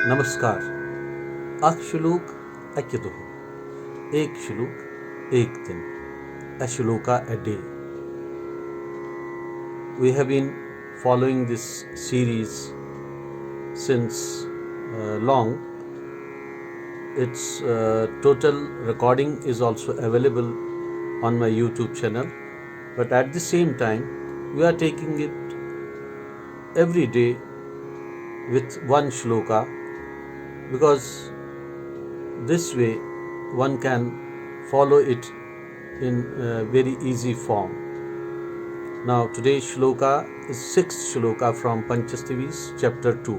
नमस्कार। अख श्लोक अक्य दुह एक श्लोक एक दिन, a shloka a day. We have been following this series since long. Its total recording is also available on my YouTube channel, but at the same time we are taking it every day with one shloka, because this way one can follow it in very easy form. Now today's shloka is 6th shloka from Panchastavis chapter 2.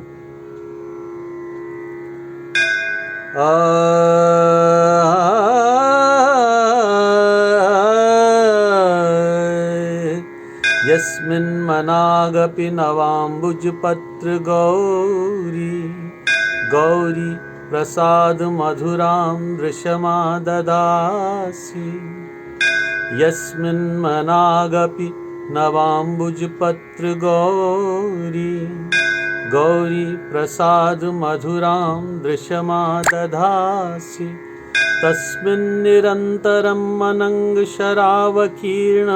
यस्मिन् मनागपि नवाम्बुजपत्र गौरी गौरी प्रसाद मधुरां दृशमा ददासि। यस्मिन् मनागपि नवाम्बुजपत्र गौरी गौरी प्रसाद मधुरां दृशमा दधासि। तस्मिन् निरन्तरं मनङ्ग शरावकीर्ण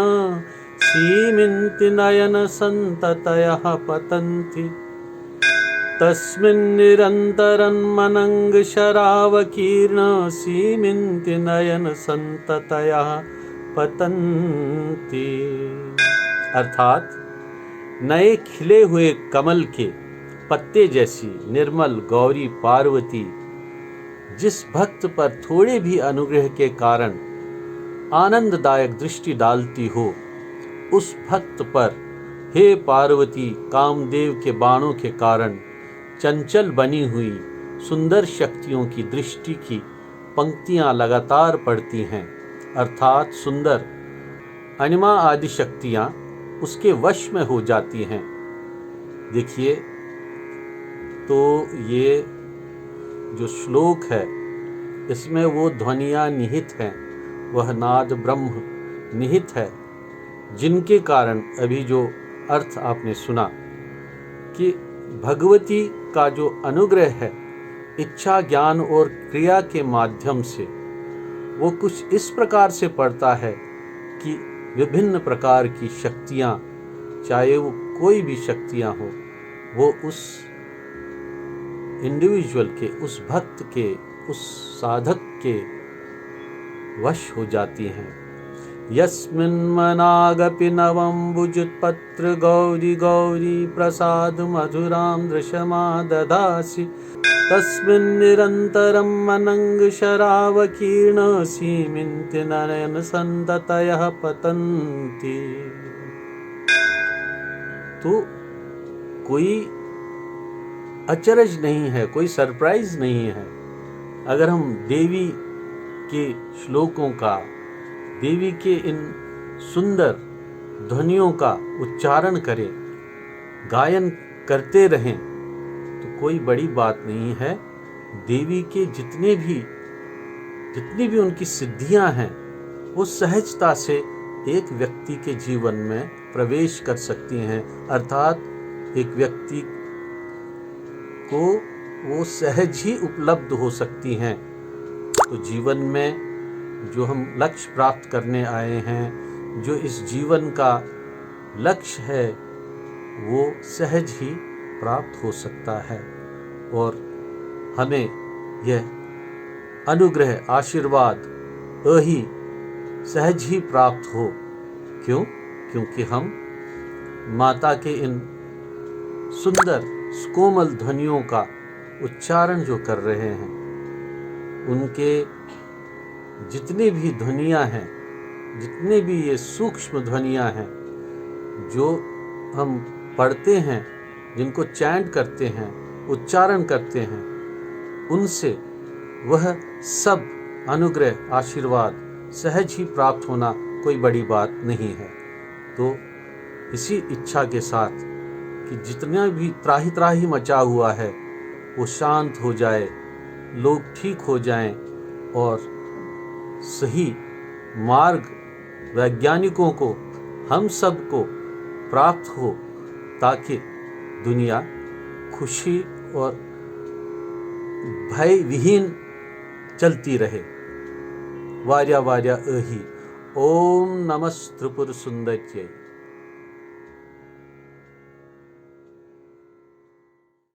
सीमिन्ति नयन सन्ततयः पतन्ति। तस्मिन् निरन्तरं मनङ्ग शरावकीर्ण सीमिन्ति नयन सन्ततयः पतन्ति। अर्थात नए खिले हुए कमल के पत्ते जैसी निर्मल गौरी पार्वती जिस भक्त पर थोड़े भी अनुग्रह के कारण आनंददायक दृष्टि डालती हो, उस भक्त पर हे पार्वती कामदेव के बाणों के कारण चंचल बनी हुई सुंदर शक्तियों की दृष्टि की पंक्तियां लगातार पड़ती हैं। अर्थात सुंदर अनिमा आदि शक्तियां उसके वश में हो जाती हैं। देखिए, तो ये जो श्लोक है इसमें वो ध्वनियाँ निहित हैं, वह नाद ब्रह्म निहित है, जिनके कारण अभी जो अर्थ आपने सुना कि भगवती का जो अनुग्रह है इच्छा ज्ञान और क्रिया के माध्यम से वो कुछ इस प्रकार से पड़ता है कि विभिन्न प्रकार की शक्तियाँ, चाहे वो कोई भी शक्तियाँ हो, वो उस इंडिविजुअल के, उस भक्त के, उस साधक के वश हो जाती हैं। यस्मिन् मनागपि नवम्बुजपत्र गौरी गौरी प्रसाद मधुरां दृशमा ददासि। तस्मिन् निरन्तरं मनङ्ग शरावकीर्ण सीमिन्ति नयन सन्ततयः पतन्ति। तो कोई अचरज नहीं है, कोई सरप्राइज नहीं है अगर हम देवी के श्लोकों का, देवी के इन सुंदर ध्वनियों का उच्चारण करें, गायन करते रहें, तो कोई बड़ी बात नहीं है। देवी के जितनी भी उनकी सिद्धियां हैं वो सहजता से एक व्यक्ति के जीवन में प्रवेश कर सकती हैं। अर्थात एक व्यक्ति को वो सहज ही उपलब्ध हो सकती हैं। तो जीवन में जो हम लक्ष्य प्राप्त करने आए हैं, जो इस जीवन का लक्ष्य है, वो सहज ही प्राप्त हो सकता है और हमें यह अनुग्रह आशीर्वाद ही सहज ही प्राप्त हो। क्यों? क्योंकि हम माता के इन सुंदर कोमल ध्वनियों का उच्चारण जो कर रहे हैं, उनके जितनी भी ध्वनियाँ हैं, जितने भी ये सूक्ष्म ध्वनियाँ हैं जो हम पढ़ते हैं, जिनको चैंट करते हैं, उच्चारण करते हैं, उनसे वह सब अनुग्रह आशीर्वाद सहज ही प्राप्त होना कोई बड़ी बात नहीं है। तो इसी इच्छा के साथ कि जितना भी त्राही त्राही मचा हुआ है वो शांत हो जाए, लोग ठीक हो जाएं और सही मार्ग वैज्ञानिकों को, हम सब को प्राप्त हो, ताकि दुनिया खुशी और भय विहीन चलती रहे। वार्या वार्या अहि। ओम नमः त्रिपुर सुंदर्यै।